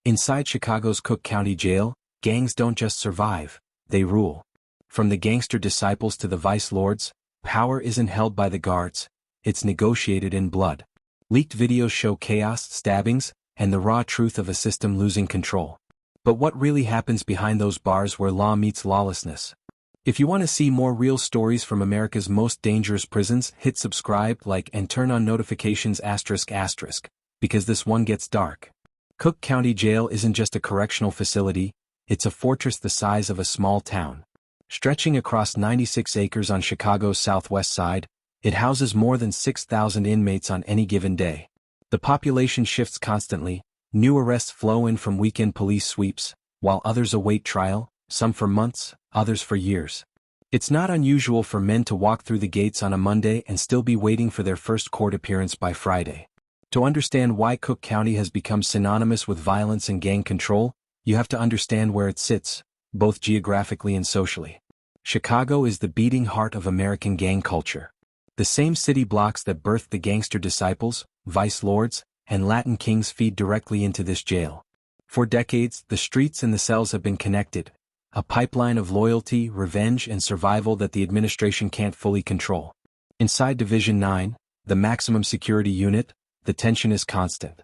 Inside Chicago's Cook County Jail, gangs don't just survive, they rule. From the Gangster Disciples to the Vice Lords, power isn't held by the guards, it's negotiated in blood. Leaked videos show chaos, stabbings, and the raw truth of a system losing control. But what really happens behind those bars where law meets lawlessness? If you want to see more real stories from America's most dangerous prisons, hit subscribe, like, and turn on notifications ***, because this one gets dark. Cook County Jail isn't just a correctional facility, it's a fortress the size of a small town. Stretching across 96 acres on Chicago's southwest side, it houses more than 6,000 inmates on any given day. The population shifts constantly, new arrests flow in from weekend police sweeps, while others await trial, some for months, others for years. It's not unusual for men to walk through the gates on a Monday and still be waiting for their first court appearance by Friday. To understand why Cook County has become synonymous with violence and gang control, you have to understand where it sits, both geographically and socially. Chicago is the beating heart of American gang culture. The same city blocks that birthed the Gangster Disciples, Vice Lords, and Latin Kings feed directly into this jail. For decades, the streets and the cells have been connected, a pipeline of loyalty, revenge, and survival that the administration can't fully control. Inside Division 9, the maximum security unit, the tension is constant.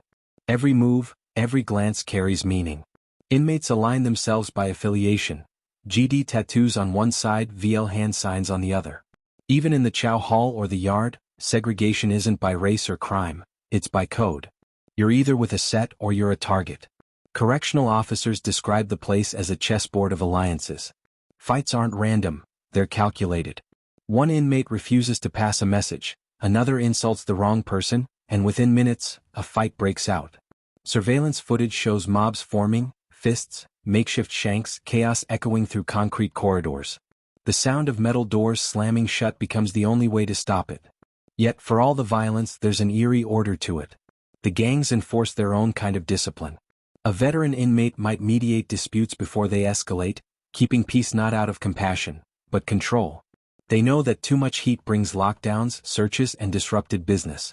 Every move, every glance carries meaning. Inmates align themselves by affiliation, GD tattoos on one side, VL hand signs on the other. Even in the chow hall or the yard, segregation isn't by race or crime, it's by code. You're either with a set or you're a target. Correctional officers describe the place as a chessboard of alliances. Fights aren't random, they're calculated. One inmate refuses to pass a message, another insults the wrong person, and within minutes, a fight breaks out. Surveillance footage shows mobs forming, fists, makeshift shanks, chaos echoing through concrete corridors. The sound of metal doors slamming shut becomes the only way to stop it. Yet for all the violence, there's an eerie order to it. The gangs enforce their own kind of discipline. A veteran inmate might mediate disputes before they escalate, keeping peace not out of compassion, but control. They know that too much heat brings lockdowns, searches, and disrupted business.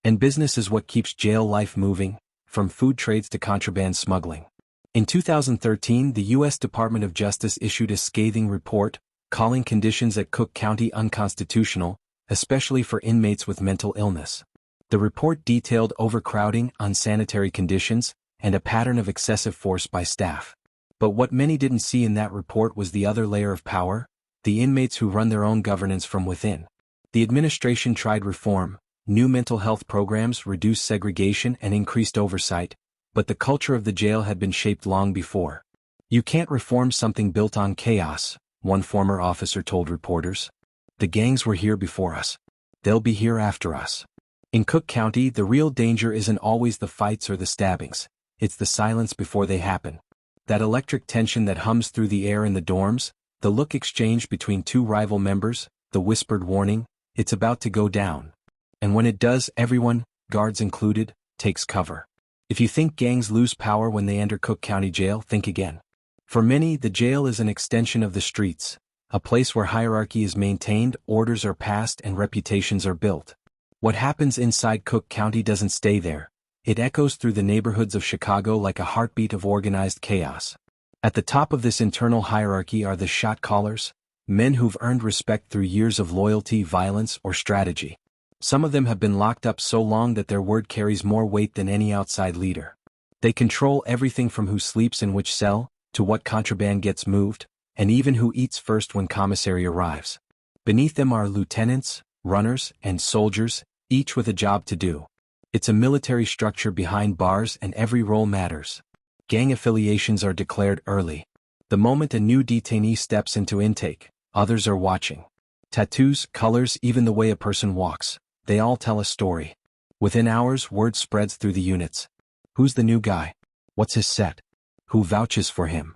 And business is what keeps jail life moving, from food trades to contraband smuggling. In 2013, the U.S. Department of Justice issued a scathing report, calling conditions at Cook County unconstitutional, especially for inmates with mental illness. The report detailed overcrowding, unsanitary conditions, and a pattern of excessive force by staff. But what many didn't see in that report was the other layer of power, the inmates who run their own governance from within. The administration tried reform, new mental health programs, reduced segregation, and increased oversight, but the culture of the jail had been shaped long before. You can't reform something built on chaos, one former officer told reporters. The gangs were here before us. They'll be here after us. In Cook County, the real danger isn't always the fights or the stabbings. It's the silence before they happen. That electric tension that hums through the air in the dorms, the look exchanged between two rival members, the whispered warning, it's about to go down. And when it does, everyone, guards included, takes cover. If you think gangs lose power when they enter Cook County Jail, think again. For many, the jail is an extension of the streets, a place where hierarchy is maintained, orders are passed, and reputations are built. What happens inside Cook County doesn't stay there. It echoes through the neighborhoods of Chicago like a heartbeat of organized chaos. At the top of this internal hierarchy are the shot callers, men who've earned respect through years of loyalty, violence, or strategy. Some of them have been locked up so long that their word carries more weight than any outside leader. They control everything from who sleeps in which cell, to what contraband gets moved, and even who eats first when commissary arrives. Beneath them are lieutenants, runners, and soldiers, each with a job to do. It's a military structure behind bars, and every role matters. Gang affiliations are declared early. The moment a new detainee steps into intake, others are watching. Tattoos, colors, even the way a person walks, they all tell a story. Within hours, word spreads through the units. Who's the new guy? What's his set? Who vouches for him?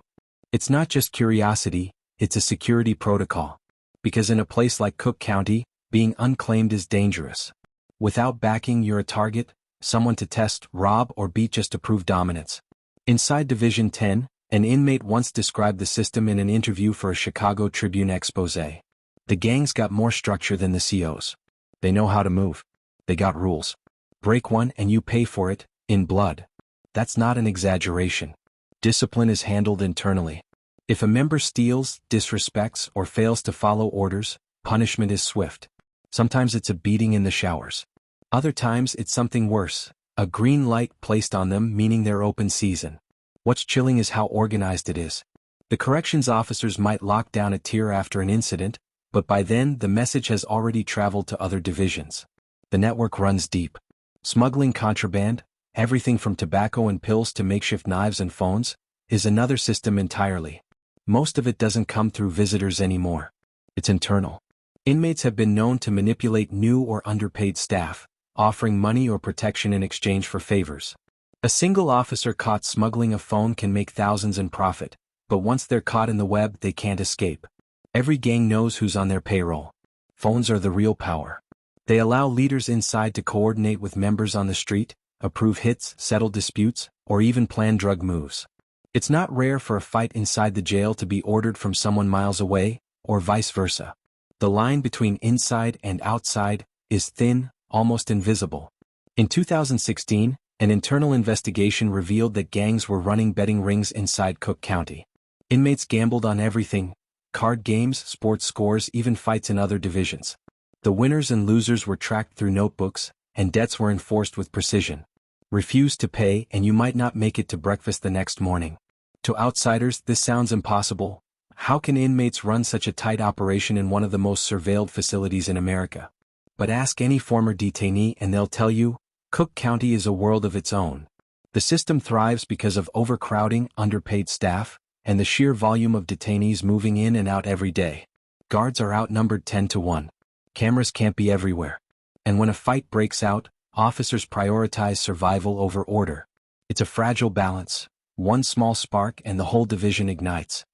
It's not just curiosity, it's a security protocol. Because in a place like Cook County, being unclaimed is dangerous. Without backing, you're a target, someone to test, rob, or beat just to prove dominance. Inside Division 10, an inmate once described the system in an interview for a Chicago Tribune expose. The gangs got more structure than the COs. They know how to move. They got rules. Break one and you pay for it, in blood. That's not an exaggeration. Discipline is handled internally. If a member steals, disrespects, or fails to follow orders, punishment is swift. Sometimes it's a beating in the showers. Other times it's something worse, a green light placed on them meaning they're open season. What's chilling is how organized it is. The corrections officers might lock down a tier after an incident, but by then the message has already traveled to other divisions. The network runs deep. Smuggling contraband, everything from tobacco and pills to makeshift knives and phones, is another system entirely. Most of it doesn't come through visitors anymore. It's internal. Inmates have been known to manipulate new or underpaid staff, offering money or protection in exchange for favors. A single officer caught smuggling a phone can make thousands in profit, but once they're caught in the web they can't escape. Every gang knows who's on their payroll. Phones are the real power. They allow leaders inside to coordinate with members on the street, approve hits, settle disputes, or even plan drug moves. It's not rare for a fight inside the jail to be ordered from someone miles away, or vice versa. The line between inside and outside is thin, almost invisible. In 2016, an internal investigation revealed that gangs were running betting rings inside Cook County. Inmates gambled on everything: card games, sports scores, even fights in other divisions. The winners and losers were tracked through notebooks, and debts were enforced with precision. Refuse to pay and you might not make it to breakfast the next morning. To outsiders, this sounds impossible. How can inmates run such a tight operation in one of the most surveilled facilities in America? But ask any former detainee and they'll tell you, Cook County is a world of its own. The system thrives because of overcrowding, underpaid staff, and the sheer volume of detainees moving in and out every day. Guards are outnumbered 10-1. Cameras can't be everywhere. And when a fight breaks out, officers prioritize survival over order. It's a fragile balance. One small spark and the whole division ignites.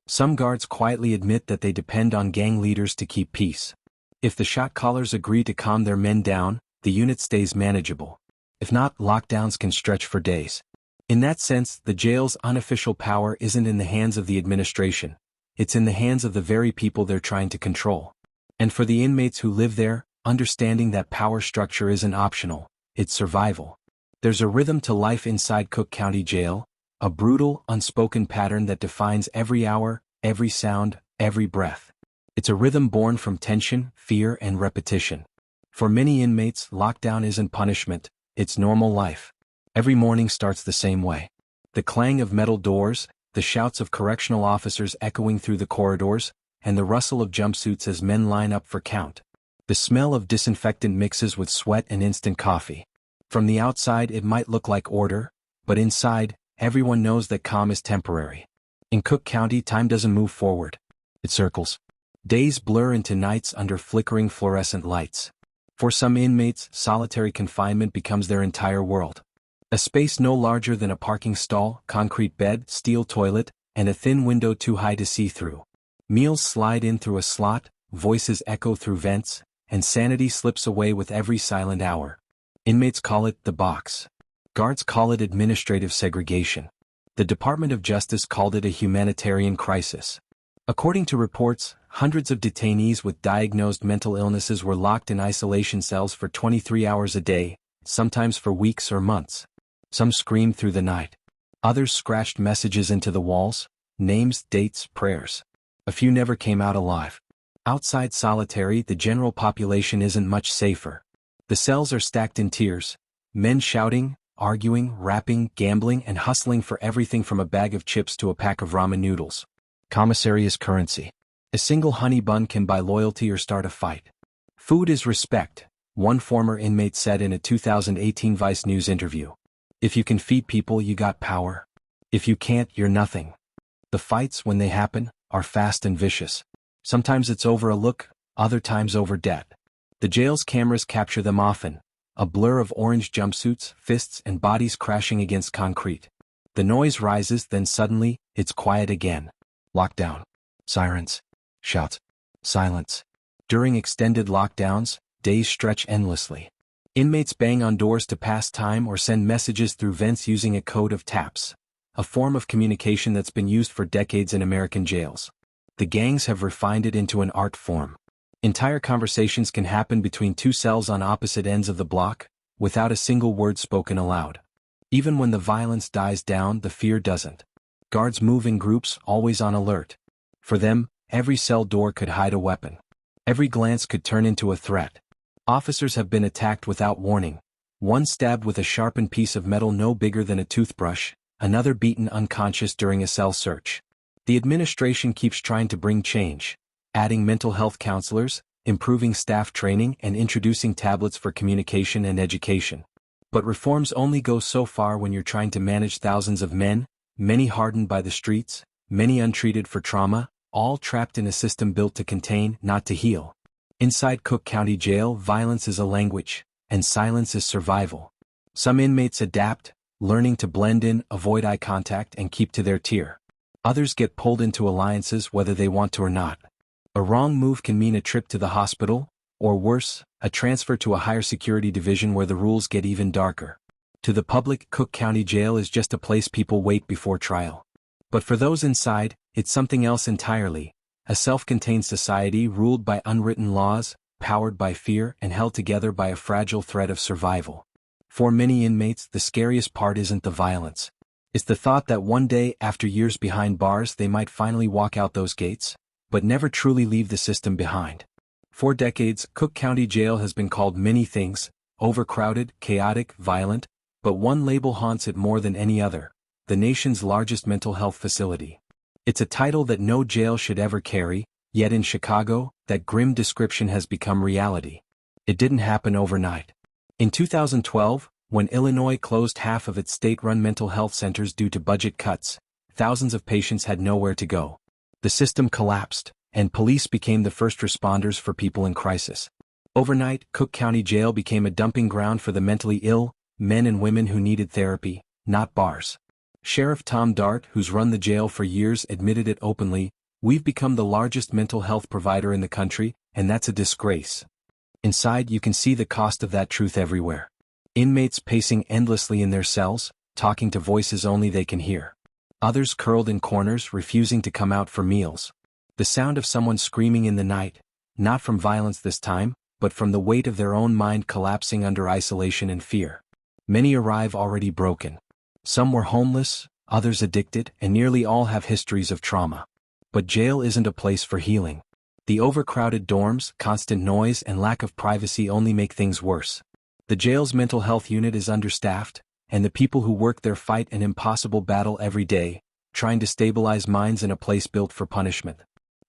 Some guards quietly admit that they depend on gang leaders to keep peace. If the shot callers agree to calm their men down, the unit stays manageable. If not, lockdowns can stretch for days. In that sense, the jail's unofficial power isn't in the hands of the administration. It's in the hands of the very people they're trying to control. And for the inmates who live there, understanding that power structure isn't optional, it's survival. There's a rhythm to life inside Cook County Jail, a brutal, unspoken pattern that defines every hour, every sound, every breath. It's a rhythm born from tension, fear, and repetition. For many inmates, lockdown isn't punishment, it's normal life. Every morning starts the same way. The clang of metal doors, the shouts of correctional officers echoing through the corridors, and the rustle of jumpsuits as men line up for count. The smell of disinfectant mixes with sweat and instant coffee. From the outside it might look like order, but inside, everyone knows that calm is temporary. In Cook County, time doesn't move forward. It circles. Days blur into nights under flickering fluorescent lights. For some inmates, solitary confinement becomes their entire world. A space no larger than a parking stall, concrete bed, steel toilet, and a thin window too high to see through. Meals slide in through a slot, voices echo through vents, and sanity slips away with every silent hour. Inmates call it the box. Guards call it administrative segregation. The Department of Justice called it a humanitarian crisis. According to reports, hundreds of detainees with diagnosed mental illnesses were locked in isolation cells for 23 hours a day, sometimes for weeks or months. Some screamed through the night. Others scratched messages into the walls, names, dates, prayers. A few never came out alive. Outside solitary, the general population isn't much safer. The cells are stacked in tiers, men shouting, arguing, rapping, gambling, and hustling for everything from a bag of chips to a pack of ramen noodles. Commissary is currency. A single honey bun can buy loyalty or start a fight. Food is respect, one former inmate said in a 2018 Vice News interview. If you can feed people, you got power. If you can't, you're nothing. The fights, when they happen, are fast and vicious. Sometimes it's over a look, other times over debt. The jail's cameras capture them often, a blur of orange jumpsuits, fists, and bodies crashing against concrete. The noise rises, then suddenly, it's quiet again. Lockdown. Sirens. Shouts. Silence. During extended lockdowns, days stretch endlessly. Inmates bang on doors to pass time or send messages through vents using a code of taps, a form of communication that's been used for decades in American jails. The gangs have refined it into an art form. Entire conversations can happen between two cells on opposite ends of the block, without a single word spoken aloud. Even when the violence dies down, the fear doesn't. Guards move in groups, always on alert. For them, every cell door could hide a weapon. Every glance could turn into a threat. Officers have been attacked without warning. One stabbed with a sharpened piece of metal no bigger than a toothbrush, another beaten unconscious during a cell search. The administration keeps trying to bring change, adding mental health counselors, improving staff training, and introducing tablets for communication and education. But reforms only go so far when you're trying to manage thousands of men, many hardened by the streets, many untreated for trauma, all trapped in a system built to contain, not to heal. Inside Cook County Jail, violence is a language, and silence is survival. Some inmates adapt, learning to blend in, avoid eye contact, and keep to their tier. Others get pulled into alliances whether they want to or not. A wrong move can mean a trip to the hospital, or worse, a transfer to a higher security division where the rules get even darker. To the public, Cook County Jail is just a place people wait before trial. But for those inside, it's something else entirely, a self-contained society ruled by unwritten laws, powered by fear, and held together by a fragile thread of survival. For many inmates, the scariest part isn't the violence. It's the thought that one day, after years behind bars, they might finally walk out those gates, but never truly leave the system behind. For decades, Cook County Jail has been called many things: overcrowded, chaotic, violent, but one label haunts it more than any other: the nation's largest mental health facility. It's a title that no jail should ever carry, yet in Chicago, that grim description has become reality. It didn't happen overnight. In 2012, when Illinois closed half of its state-run mental health centers due to budget cuts, thousands of patients had nowhere to go. The system collapsed, and police became the first responders for people in crisis. Overnight, Cook County Jail became a dumping ground for the mentally ill, men and women who needed therapy, not bars. Sheriff Tom Dart, who's run the jail for years, admitted it openly: "We've become the largest mental health provider in the country, and that's a disgrace." Inside, you can see the cost of that truth everywhere. Inmates pacing endlessly in their cells, talking to voices only they can hear. Others curled in corners, refusing to come out for meals. The sound of someone screaming in the night, not from violence this time, but from the weight of their own mind collapsing under isolation and fear. Many arrive already broken. Some were homeless, others addicted, and nearly all have histories of trauma. But jail isn't a place for healing. The overcrowded dorms, constant noise, and lack of privacy only make things worse. The jail's mental health unit is understaffed, and the people who work there fight an impossible battle every day, trying to stabilize minds in a place built for punishment.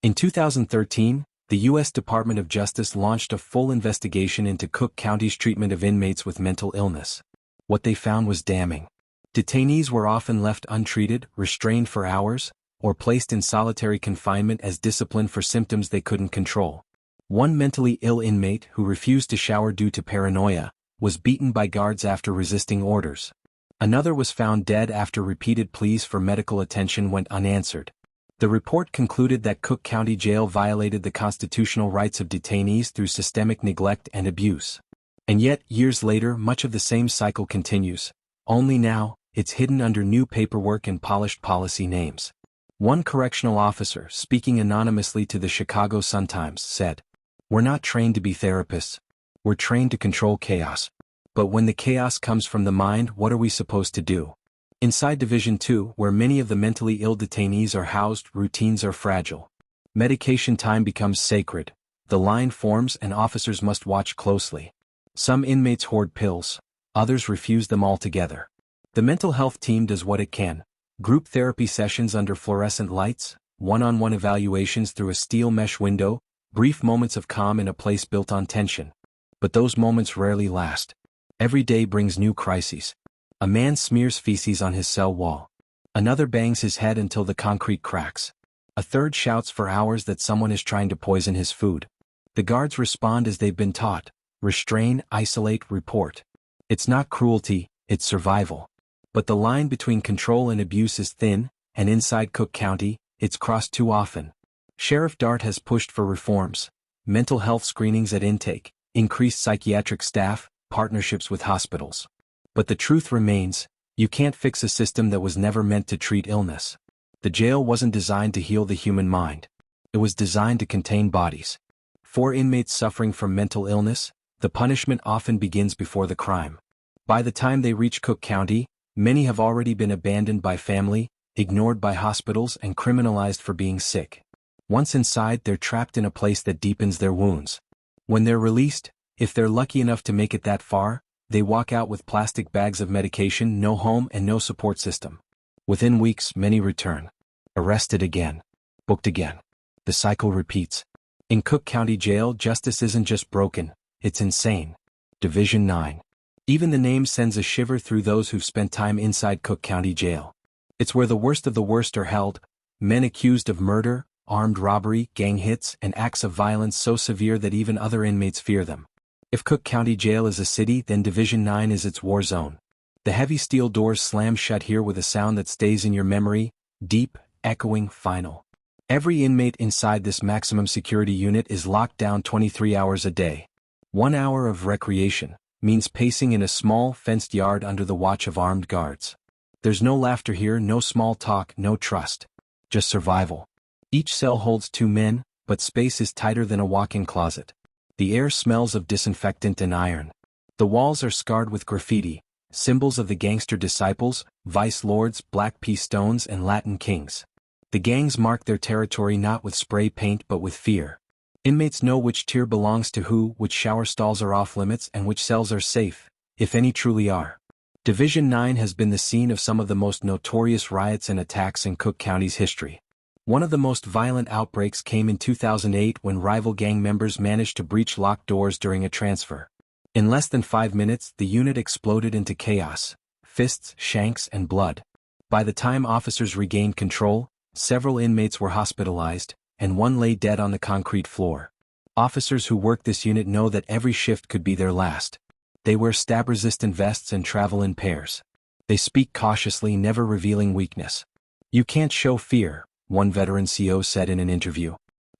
In 2013, the U.S. Department of Justice launched a full investigation into Cook County's treatment of inmates with mental illness. What they found was damning. Detainees were often left untreated, restrained for hours, or placed in solitary confinement as discipline for symptoms they couldn't control. One mentally ill inmate, who refused to shower due to paranoia, was beaten by guards after resisting orders. Another was found dead after repeated pleas for medical attention went unanswered. The report concluded that Cook County Jail violated the constitutional rights of detainees through systemic neglect and abuse. And yet, years later, much of the same cycle continues. Only now, it's hidden under new paperwork and polished policy names. One correctional officer, speaking anonymously to the Chicago Sun-Times, said, "We're not trained to be therapists. We're trained to control chaos. But when the chaos comes from the mind, what are we supposed to do?" Inside Division 2, where many of the mentally ill detainees are housed, routines are fragile. Medication time becomes sacred. The line forms and officers must watch closely. Some inmates hoard pills, others refuse them altogether. The mental health team does what it can: group therapy sessions under fluorescent lights, one-on-one evaluations through a steel mesh window, brief moments of calm in a place built on tension. But those moments rarely last. Every day brings new crises. A man smears feces on his cell wall. Another bangs his head until the concrete cracks. A third shouts for hours that someone is trying to poison his food. The guards respond as they've been taught: restrain, isolate, report. It's not cruelty, it's survival. But the line between control and abuse is thin, and inside Cook County, it's crossed too often. Sheriff Dart has pushed for reforms: mental health screenings at intake, increased psychiatric staff, partnerships with hospitals. But the truth remains: you can't fix a system that was never meant to treat illness. The jail wasn't designed to heal the human mind. It was designed to contain bodies. For inmates suffering from mental illness, the punishment often begins before the crime. By the time they reach Cook County, many have already been abandoned by family, ignored by hospitals and criminalized for being sick. Once inside, they're trapped in a place that deepens their wounds. When they're released, if they're lucky enough to make it that far, they walk out with plastic bags of medication, no home and no support system. Within weeks, many return. Arrested again. Booked again. The cycle repeats. In Cook County Jail, justice isn't just broken, it's insane. Division 9. Even the name sends a shiver through those who've spent time inside Cook County Jail. It's where the worst of the worst are held, men accused of murder, armed robbery, gang hits, and acts of violence so severe that even other inmates fear them. If Cook County Jail is a city, then Division 9 is its war zone. The heavy steel doors slam shut here with a sound that stays in your memory, deep, echoing, final. Every inmate inside this maximum security unit is locked down 23 hours a day. 1 hour of recreation means pacing in a small, fenced yard under the watch of armed guards. There's no laughter here, no small talk, no trust. Just survival. Each cell holds 2 men, but space is tighter than a walk-in closet. The air smells of disinfectant and iron. The walls are scarred with graffiti, symbols of the Gangster Disciples, Vice Lords, Black Pea Stones, and Latin Kings. The gangs mark their territory not with spray paint but with fear. Inmates know which tier belongs to who, which shower stalls are off-limits, and which cells are safe, if any truly are. Division 9 has been the scene of some of the most notorious riots and attacks in Cook County's history. One of the most violent outbreaks came in 2008 when rival gang members managed to breach locked doors during a transfer. In less than 5 minutes, the unit exploded into chaos, fists, shanks, and blood. By the time officers regained control, several inmates were hospitalized, and one lay dead on the concrete floor. Officers who work this unit know that every shift could be their last. They wear stab-resistant vests and travel in pairs. They speak cautiously, never revealing weakness. "You can't show fear," one veteran CO said in an interview.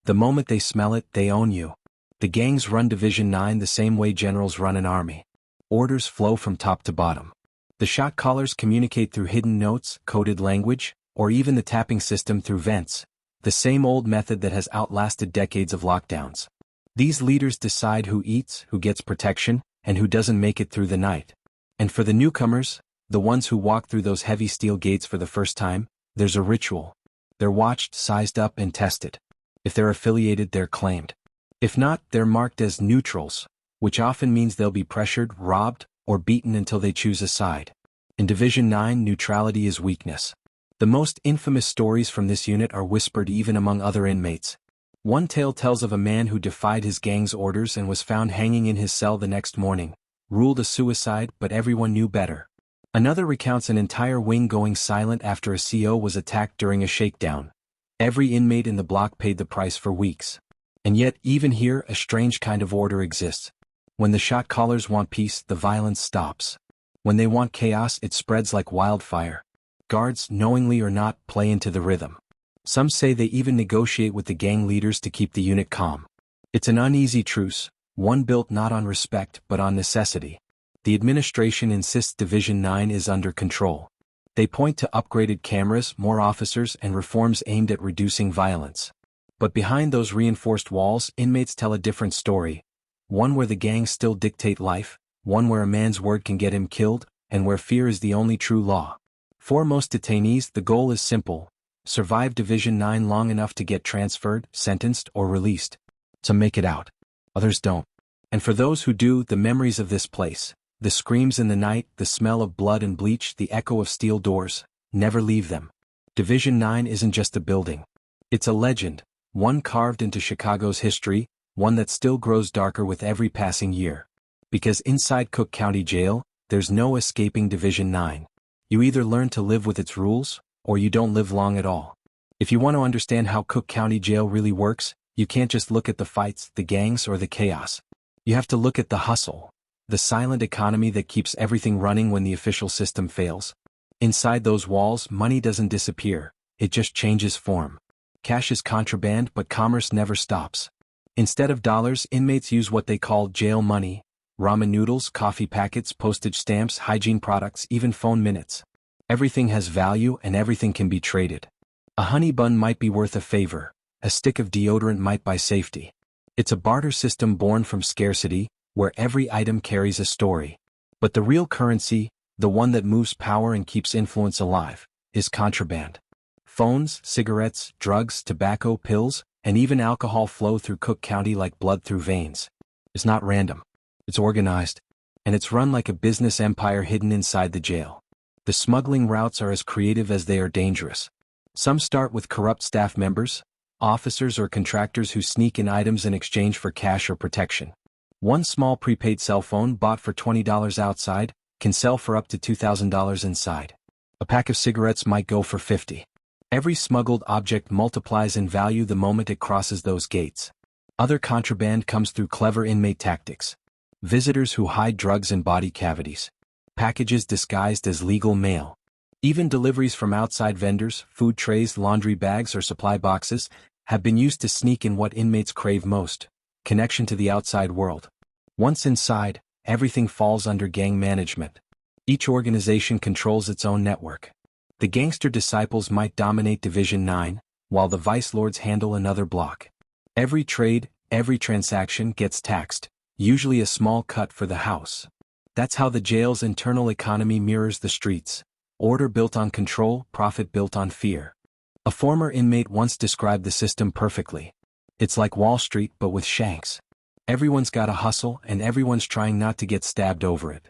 "The moment they smell it, they own you." The gangs run Division 9 the same way generals run an army. Orders flow from top to bottom. The shot callers communicate through hidden notes, coded language, or even the tapping system through vents, the same old method that has outlasted decades of lockdowns. These leaders decide who eats, who gets protection, and who doesn't make it through the night. And for the newcomers, the ones who walk through those heavy steel gates for the first time, there's a ritual. They're watched, sized up, and tested. If they're affiliated, they're claimed. If not, they're marked as neutrals, which often means they'll be pressured, robbed, or beaten until they choose a side. In Division 9, neutrality is weakness. The most infamous stories from this unit are whispered even among other inmates. One tale tells of a man who defied his gang's orders and was found hanging in his cell the next morning, ruled a suicide, but everyone knew better. Another recounts an entire wing going silent after a CO was attacked during a shakedown. Every inmate in the block paid the price for weeks. And yet, even here, a strange kind of order exists. When the shot callers want peace, the violence stops. When they want chaos, it spreads like wildfire. Guards, knowingly or not, play into the rhythm. Some say they even negotiate with the gang leaders to keep the unit calm. It's an uneasy truce, one built not on respect but on necessity. The administration insists Division 9 is under control. They point to upgraded cameras, more officers, and reforms aimed at reducing violence. But behind those reinforced walls, inmates tell a different story. One where the gangs still dictate life, one where a man's word can get him killed, and where fear is the only true law. For most detainees, the goal is simple: survive Division 9 long enough to get transferred, sentenced, or released. Some make it out. Others don't. And for those who do, the memories of this place, the screams in the night, the smell of blood and bleach, the echo of steel doors, never leave them. Division 9 isn't just a building. It's a legend, one carved into Chicago's history, one that still grows darker with every passing year. Because inside Cook County Jail, there's no escaping Division 9. You either learn to live with its rules, or you don't live long at all. If you want to understand how Cook County Jail really works, you can't just look at the fights, the gangs, or the chaos. You have to look at the hustle, the silent economy that keeps everything running when the official system fails. Inside those walls, money doesn't disappear, it just changes form. Cash is contraband, but commerce never stops. Instead of dollars, inmates use what they call jail money: ramen noodles, coffee packets, postage stamps, hygiene products, even phone minutes. Everything has value and everything can be traded. A honey bun might be worth a favor, a stick of deodorant might buy safety. It's a barter system born from scarcity, where every item carries a story. But the real currency, the one that moves power and keeps influence alive, is contraband. Phones, cigarettes, drugs, tobacco, pills, and even alcohol flow through Cook County like blood through veins. It's not random. It's organized. And it's run like a business empire hidden inside the jail. The smuggling routes are as creative as they are dangerous. Some start with corrupt staff members, officers or contractors who sneak in items in exchange for cash or protection. One small prepaid cell phone bought for $20 outside can sell for up to $2,000 inside. A pack of cigarettes might go for $50. Every smuggled object multiplies in value the moment it crosses those gates. Other contraband comes through clever inmate tactics. Visitors who hide drugs in body cavities. Packages disguised as legal mail. Even deliveries from outside vendors, food trays, laundry bags, or supply boxes have been used to sneak in what inmates crave most: connection to the outside world. Once inside, everything falls under gang management. Each organization controls its own network. The Gangster Disciples might dominate Division 9, while the Vice Lords handle another block. Every trade, every transaction gets taxed, usually a small cut for the house. That's how the jail's internal economy mirrors the streets. Order built on control, profit built on fear. A former inmate once described the system perfectly. It's like Wall Street but with shanks. Everyone's got a hustle and everyone's trying not to get stabbed over it.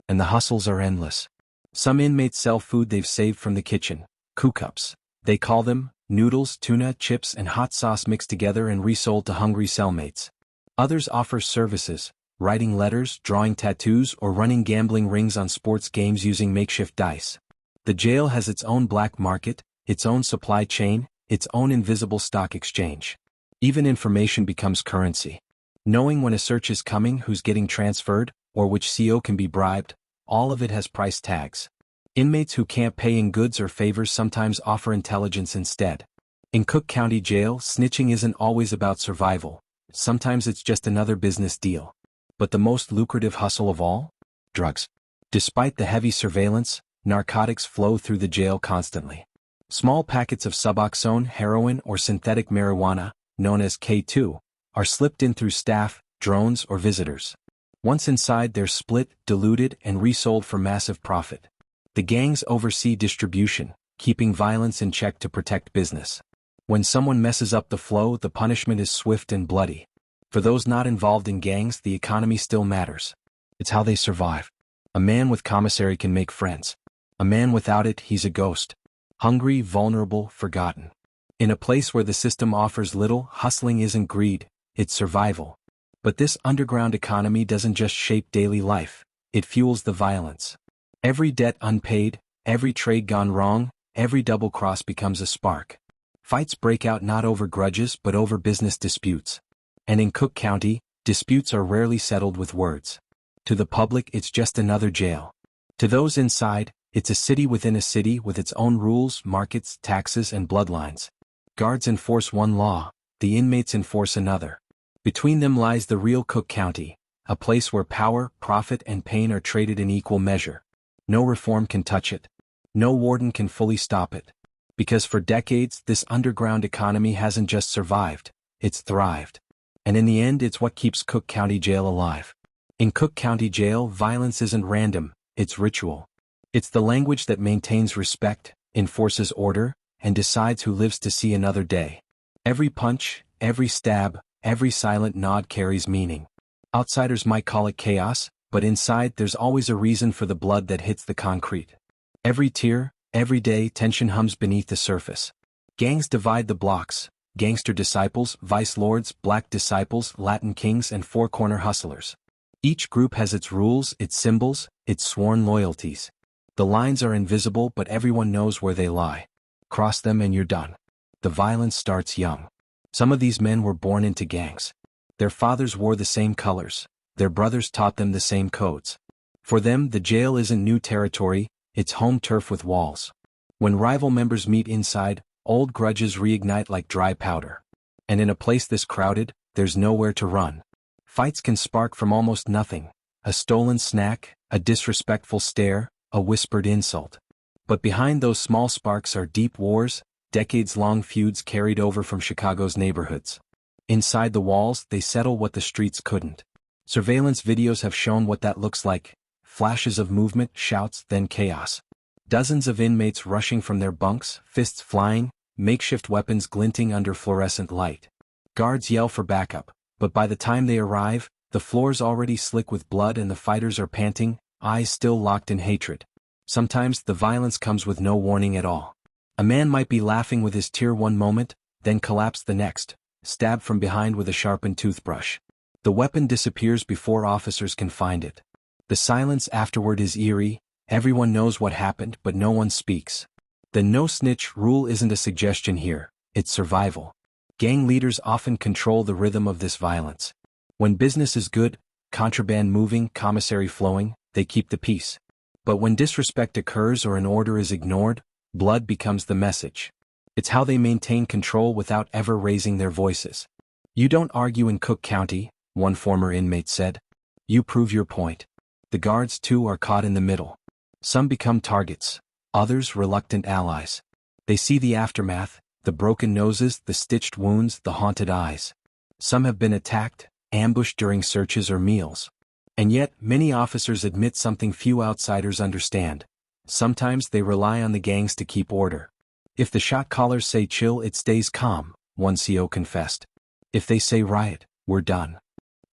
And the hustles are endless. Some inmates sell food they've saved from the kitchen, cook-ups. They call them noodles, tuna, chips, and hot sauce mixed together and resold to hungry cellmates. Others offer services, writing letters, drawing tattoos, or running gambling rings on sports games using makeshift dice. The jail has its own black market, its own supply chain, its own invisible stock exchange. Even information becomes currency. Knowing when a search is coming, who's getting transferred, or which CO can be bribed, all of it has price tags. Inmates who can't pay in goods or favors sometimes offer intelligence instead. In Cook County Jail, snitching isn't always about survival. Sometimes it's just another business deal. But the most lucrative hustle of all? Drugs. Despite the heavy surveillance, narcotics flow through the jail constantly. Small packets of Suboxone, heroin, or synthetic marijuana, known as K2, are slipped in through staff, drones, or visitors. Once inside, they're split, diluted, and resold for massive profit. The gangs oversee distribution, keeping violence in check to protect business. When someone messes up the flow, the punishment is swift and bloody. For those not involved in gangs, the economy still matters. It's how they survive. A man with commissary can make friends. A man without it, he's a ghost. Hungry, vulnerable, forgotten. In a place where the system offers little, hustling isn't greed, it's survival. But this underground economy doesn't just shape daily life, it fuels the violence. Every debt unpaid, every trade gone wrong, every double cross becomes a spark. Fights break out not over grudges but over business disputes. And in Cook County, disputes are rarely settled with words. To the public, it's just another jail. To those inside, it's a city within a city with its own rules, markets, taxes, and bloodlines. Guards enforce one law, the inmates enforce another. Between them lies the real Cook County, a place where power, profit, and pain are traded in equal measure. No reform can touch it. No warden can fully stop it. Because for decades, this underground economy hasn't just survived, it's thrived. And in the end, it's what keeps Cook County Jail alive. In Cook County Jail, violence isn't random, it's ritual. It's the language that maintains respect, enforces order, and decides who lives to see another day. Every punch, every stab, every silent nod carries meaning. Outsiders might call it chaos, but inside there's always a reason for the blood that hits the concrete. Every tear, every day, tension hums beneath the surface. Gangs divide the blocks: Gangster Disciples, Vice Lords, Black Disciples, Latin Kings, and Four-Corner Hustlers. Each group has its rules, its symbols, its sworn loyalties. The lines are invisible but everyone knows where they lie. Cross them and you're done. The violence starts young. Some of these men were born into gangs. Their fathers wore the same colors. Their brothers taught them the same codes. For them, the jail isn't new territory, it's home turf with walls. When rival members meet inside, old grudges reignite like dry powder. And in a place this crowded, there's nowhere to run. Fights can spark from almost nothing: a stolen snack, a disrespectful stare, a whispered insult. But behind those small sparks are deep wars, decades-long feuds carried over from Chicago's neighborhoods. Inside the walls, they settle what the streets couldn't. Surveillance videos have shown what that looks like: flashes of movement, shouts, then chaos. Dozens of inmates rushing from their bunks, fists flying, makeshift weapons glinting under fluorescent light. Guards yell for backup, but by the time they arrive, the floor's already slick with blood and the fighters are panting, eyes still locked in hatred. Sometimes the violence comes with no warning at all. A man might be laughing with his tear one moment, then collapse the next, stabbed from behind with a sharpened toothbrush. The weapon disappears before officers can find it. The silence afterward is eerie. Everyone knows what happened, but no one speaks. The no-snitch rule isn't a suggestion here, it's survival. Gang leaders often control the rhythm of this violence. When business is good, contraband moving, commissary flowing, they keep the peace. But when disrespect occurs or an order is ignored, blood becomes the message. It's how they maintain control without ever raising their voices. "You don't argue in Cook County," one former inmate said. "You prove your point." The guards too are caught in the middle. Some become targets, others reluctant allies. They see the aftermath, the broken noses, the stitched wounds, the haunted eyes. Some have been attacked, ambushed during searches or meals. And yet, many officers admit something few outsiders understand. Sometimes they rely on the gangs to keep order. "If the shot callers say chill, it stays calm," one CO confessed. "If they say riot, we're done."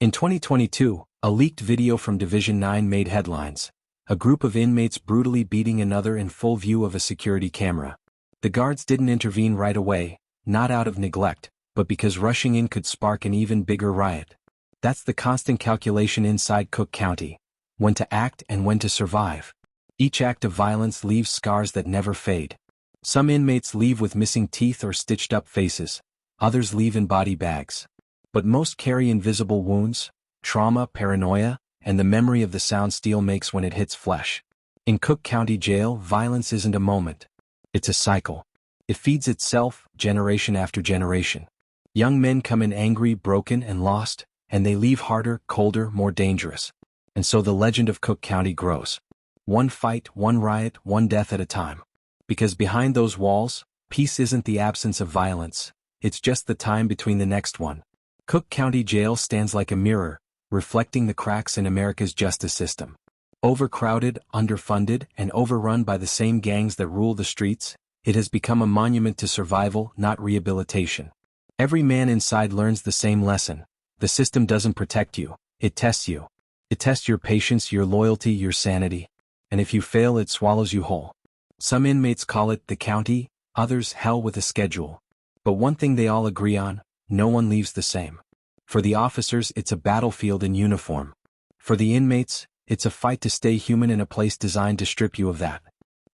In 2022, a leaked video from Division 9 made headlines. A group of inmates brutally beating another in full view of a security camera. The guards didn't intervene right away, not out of neglect, but because rushing in could spark an even bigger riot. That's the constant calculation inside Cook County: when to act and when to survive. Each act of violence leaves scars that never fade. Some inmates leave with missing teeth or stitched-up faces, others leave in body bags. But most carry invisible wounds, trauma, paranoia, and the memory of the sound steel makes when it hits flesh. In Cook County Jail, violence isn't a moment. It's a cycle. It feeds itself, generation after generation. Young men come in angry, broken, and lost, and they leave harder, colder, more dangerous. And so the legend of Cook County grows. One fight, one riot, one death at a time. Because behind those walls, peace isn't the absence of violence, it's just the time between the next one. Cook County Jail stands like a mirror, reflecting the cracks in America's justice system. Overcrowded, underfunded, and overrun by the same gangs that rule the streets, it has become a monument to survival, not rehabilitation. Every man inside learns the same lesson: the system doesn't protect you, it tests you. It tests your patience, your loyalty, your sanity. And if you fail, it swallows you whole. Some inmates call it the county, others hell with a schedule. But one thing they all agree on: no one leaves the same. For the officers, it's a battlefield in uniform. For the inmates, it's a fight to stay human in a place designed to strip you of that.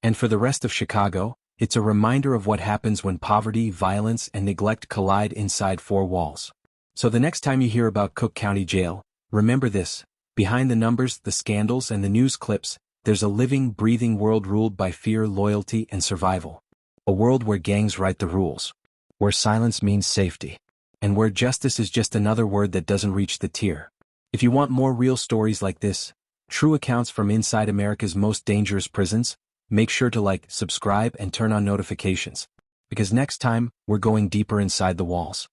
And for the rest of Chicago, it's a reminder of what happens when poverty, violence, and neglect collide inside four walls. So the next time you hear about Cook County Jail, remember this: behind the numbers, the scandals, and the news clips, there's a living, breathing world ruled by fear, loyalty, and survival. A world where gangs write the rules. Where silence means safety. And where justice is just another word that doesn't reach the tier. If you want more real stories like this, true accounts from inside America's most dangerous prisons, make sure to like, subscribe, and turn on notifications. Because next time, we're going deeper inside the walls.